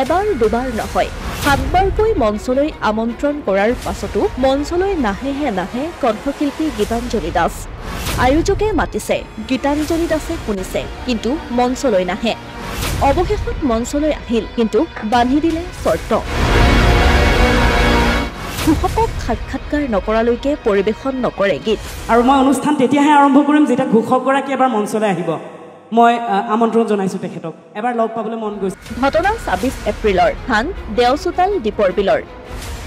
এবাৰ দুবাৰ নহয় 7বাৰকৈ মঞ্চলৈ আমন্ত্ৰণ কৰাৰ পাছতো মঞ্চলৈ নাহে কণ্ঠশিল্পী গীতাঞ্জলি দাস আয়োজকে মাতিছে গীতাঞ্জলি দাসে শুনিছে কিন্তু মঞ্চলৈ নাহে অৱশেষত মঞ্চলৈ আহিল কিন্তু বান্ধি দিলে চৰ্ত ঘোষকক সাক্ষাৎকাৰ নকৰালৈকে পৰিৱেশন নকৰে গীত আৰু মই অনুষ্ঠান তেতিয়াহে আৰম্ভ কৰিম যেতিয়া ঘোষকগৰাকী এবাৰ মঞ্চলৈ আহিব মই আমন্ত্ৰণ জনাইছো তেখেতক এবাৰ লগ পাবলৈ মন গৈছে ঘটনা ২৬ এপ্ৰিলৰ স্থান দেওচোতাল দীপৰ বিলৰ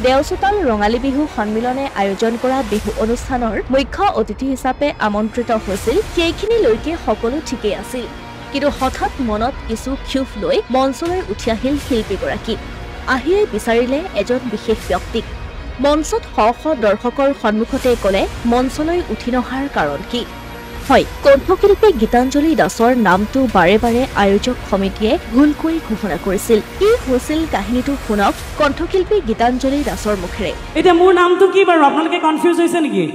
দেওচোতাল ৰঙালী বিহু সন্মিলনে আয়োজন কৰা বিহু অনুষ্ঠানৰ মুখ্য অতিথি হিচাপে আমন্ত্ৰিত হৈছিল সেইখিনিলৈকে সকলো ঠিকেই আছিল কিন্তু হঠাৎ মনত কিছু ক্ষোভ লৈ মঞ্চলৈ উঠি আহিল শিল্পীগৰাকী আহিয়ে বিচাৰিলে এজন বিশেষ ব্যক্তিক মঞ্চত শ দৰ্শকৰ সন্মুখতে ক'লে মঞ্চলৈ উঠি নহাৰ কাৰণ কি হয় কণ্ঠশিল্পী গীতাঞ্জলি দাসৰ নামটো বাৰে বাৰে আয়োজক সমিতিয়ে ভুলকৈ ঘোষণা কৰিছিল কি হৈছিল কাহিনীটো শুনক কণ্ঠশিল্পী গীতাঞ্জলি দাসৰ মুখেৰে এতিয়া মোৰ নামটো কি বাৰু আপোনালোকে কনফিউজ হৈছে নেকি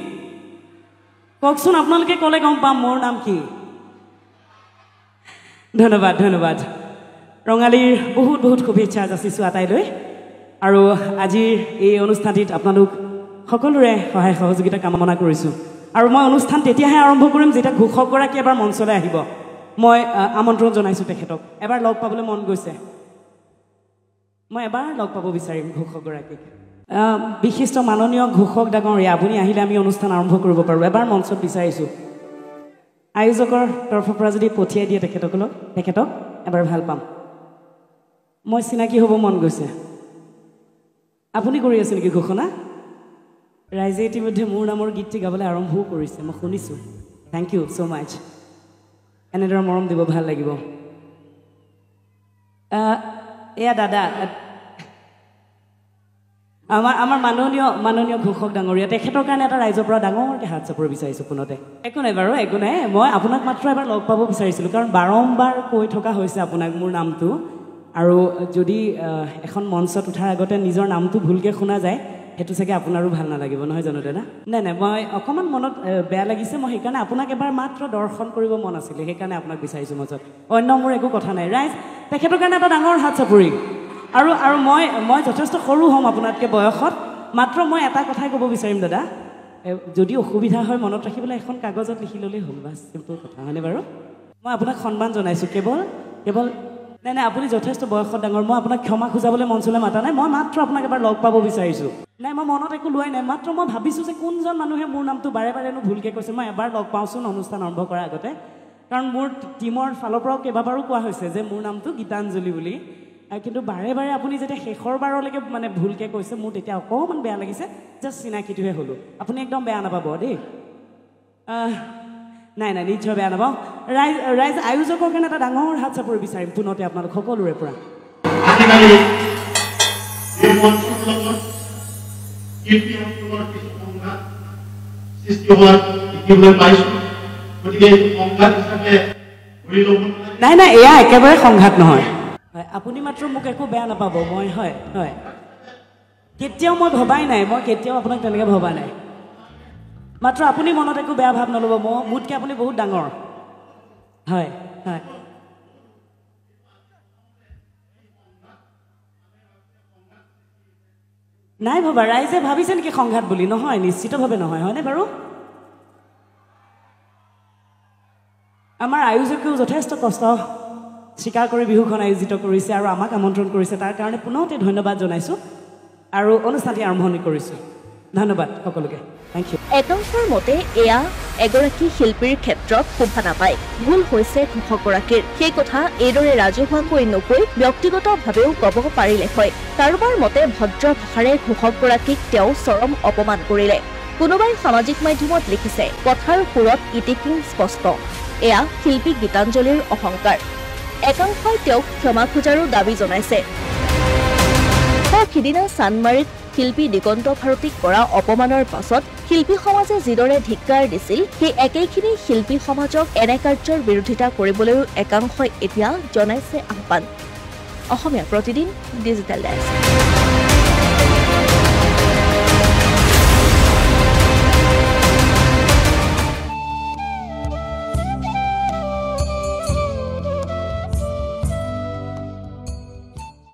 কওকচোন আপোনালোকে ক'লে গম পাম মোৰ নাম কি ধন্যবাদ ৰঙালীৰ বহুত শুভেচ্ছা যাচিছোঁ আটাইলৈ আৰু আজিৰ এই অনুষ্ঠানটিত আপোনালোক সকলোৰে সহায় সহযোগিতা কামনা কৰিছোঁ আৰু মই অনুষ্ঠান তেতিয়াহে আৰম্ভ কৰিম যেতিয়া ঘোষকগৰাকী এবাৰ মঞ্চলৈ আহিব মই আমন্ত্ৰণ জনাইছোঁ তেখেতক এবাৰ লগ পাবলৈ মন গৈছে মই এবাৰ লগ পাব বিচাৰিম ঘোষকগৰাকীক বিশিষ্ট মাননীয় ঘোষক ডাঙৰীয়া আপুনি আহিলে আমি অনুষ্ঠান আৰম্ভ কৰিব পাৰোঁ এবাৰ মঞ্চত বিচাৰিছোঁ আয়োজকৰ তৰফৰ পৰা যদি পঠিয়াই দিয়ে তেখেতক এবাৰ ভাল পাম মই চিনাকি হ'ব মন গৈছে আপুনি কৰি আছে নেকি ঘোষণা ৰাইজে ইতিমধ্যে মোৰ নামৰ গীতটি গাবলৈ আৰম্ভও কৰিছে মই শুনিছোঁ থেংক ইউ ছ' মাছ এনেদৰে মৰম দিব ভাল লাগিব এয়া দাদা আমাৰ মাননীয় ঘোষক ডাঙৰীয়া তেখেতৰ কাৰণে এটা ৰাইজৰ পৰা ডাঙৰকৈ হাত চাপৰ বিচাৰিছোঁ পোনতে একো নাই বাৰু একো নাই মই আপোনাক মাত্ৰ এবাৰ লগ পাব বিচাৰিছিলোঁ কাৰণ বাৰম্বাৰ কৈ থকা হৈছে আপোনাক মোৰ নামটো আৰু যদি এখন মঞ্চত উঠাৰ আগতে নিজৰ নামটো ভুলকৈ শুনা যায় সেইটো চাগে আপোনাৰো ভাল নালাগিব নহয় জানো দাদা নাই মই অকণমান মনত বেয়া লাগিছে মই সেইকাৰণে আপোনাক এবাৰ মাত্ৰ দৰ্শন কৰিব মন আছিলে সেইকাৰণে আপোনাক বিচাৰিছোঁ মঞ্চত অন্য মোৰ একো কথা নাই ৰাইজ তেখেতৰ কাৰণে এটা ডাঙৰ হাত চাপৰি আৰু মই যথেষ্ট সৰু হ'ম আপোনাতকৈ বয়সত মাত্ৰ মই এটা কথাই ক'ব বিচাৰিম দাদা যদি অসুবিধা হয় মনত ৰাখিবলৈ এখন কাগজত লিখি ল'লেই হ'ল বাছ চিম্পল কথা হয়নে বাৰু মই আপোনাক সন্মান জনাইছোঁ কেৱল নাই আপুনি যথেষ্ট বয়সত ডাঙৰ মই আপোনাক ক্ষমা খোজাবলৈ মঞ্চলৈ মাতা নাই মই মাত্ৰ আপোনাক এবাৰ লগ পাব বিচাৰিছোঁ নাই মই মনত একো লোৱাই নাই মাত্ৰ মই ভাবিছোঁ যে কোনজন মানুহে মোৰ নামটো বাৰেনো ভুলকৈ কৈছে মই এবাৰ লগ পাওঁচোন অনুষ্ঠান আৰম্ভ কৰাৰ আগতে কাৰণ মোৰ টীমৰ ফালৰ পৰাও কেইবাবাৰো কোৱা হৈছে যে মোৰ নামটো গীতাঞ্জলি বুলি কিন্তু বাৰে আপুনি যেতিয়া শেষৰ বাৰলৈকে মানে ভুলকৈ কৈছে মোৰ তেতিয়া অকণমান বেয়া লাগিছে জাষ্ট চিনাকিটোহে হ'লোঁ আপুনি একদম বেয়া নাপাব দেই নাই নিশ্চয় বেয়া নাপাওঁ ৰাইজ আয়োজকৰ কাৰণে এটা ডাঙৰ হাত চাপৰি বিচাৰিম পুনতে আপোনালোক সকলোৰে পৰা নাই এয়া একেবাৰে সংঘাত নহয় হয় আপুনি মাত্ৰ মোক একো বেয়া নাপাব মই হয় কেতিয়াও মই ভবাই নাই মই কেতিয়াও আপোনাক তেনেকৈ ভবা নাই মাত্ৰ আপুনি মনত একো বেয়া ভাৱ নল'ব মোতকৈ আপুনি বহুত ডাঙৰ হয় নাই ভবা ৰাইজে ভাবিছে নেকি সংঘাত বুলি নহয় নিশ্চিতভাৱে নহয় হয়নে বাৰু আমাৰ আয়োজকেও যথেষ্ট কষ্ট স্বীকাৰ কৰি বিহুখন আয়োজিত কৰিছে আৰু আমাক আমন্ত্ৰণ কৰিছে তাৰ কাৰণে পুনতে ধন্যবাদ জনাইছোঁ আৰু অনুষ্ঠানটি আৰম্ভণি কৰিছোঁ ধন্যবাদ সকলোকে থেংক ইউ একাংশৰ মতে এয়া এগৰাকী শিল্পীৰ ক্ষেত্ৰত শোভা নাপায় ভুল হৈছে ঘোষকগৰাকীৰ সেই কথা এইদৰে ৰাজহুৱাকৈ নকৈ ব্যক্তিগতভাৱেও ক'ব পাৰিলে হয় কাৰোবাৰ মতে ভদ্ৰ ভাষাৰে ঘোষকগৰাকীক তেওঁ চৰম অপমান কৰিলে কোনোবাই সামাজিক মাধ্যমত লিখিছে কথাৰ সুৰত ইটিকিং স্পষ্ট এয়া শিল্পী গীতাঞ্জলিৰ অহংকাৰ একাংশই তেওঁক ক্ষমা খোজাৰো দাবী জনাইছে সিদিনা চানমাৰীত শিল্পী দিগন্ত ভাৰতীক কৰা অপমানৰ পাছত শিল্পী সমাজে যিদৰে ধিক্কাৰ দিছিল সেই একেইখিনি শিল্পী সমাজক এনে কাৰ্যৰ বিৰোধিতা কৰিবলৈও একাংশই এতিয়া জনাইছে আহ্বান অসমীয়া প্ৰতিদিন ডিজিটেল ডেস্ক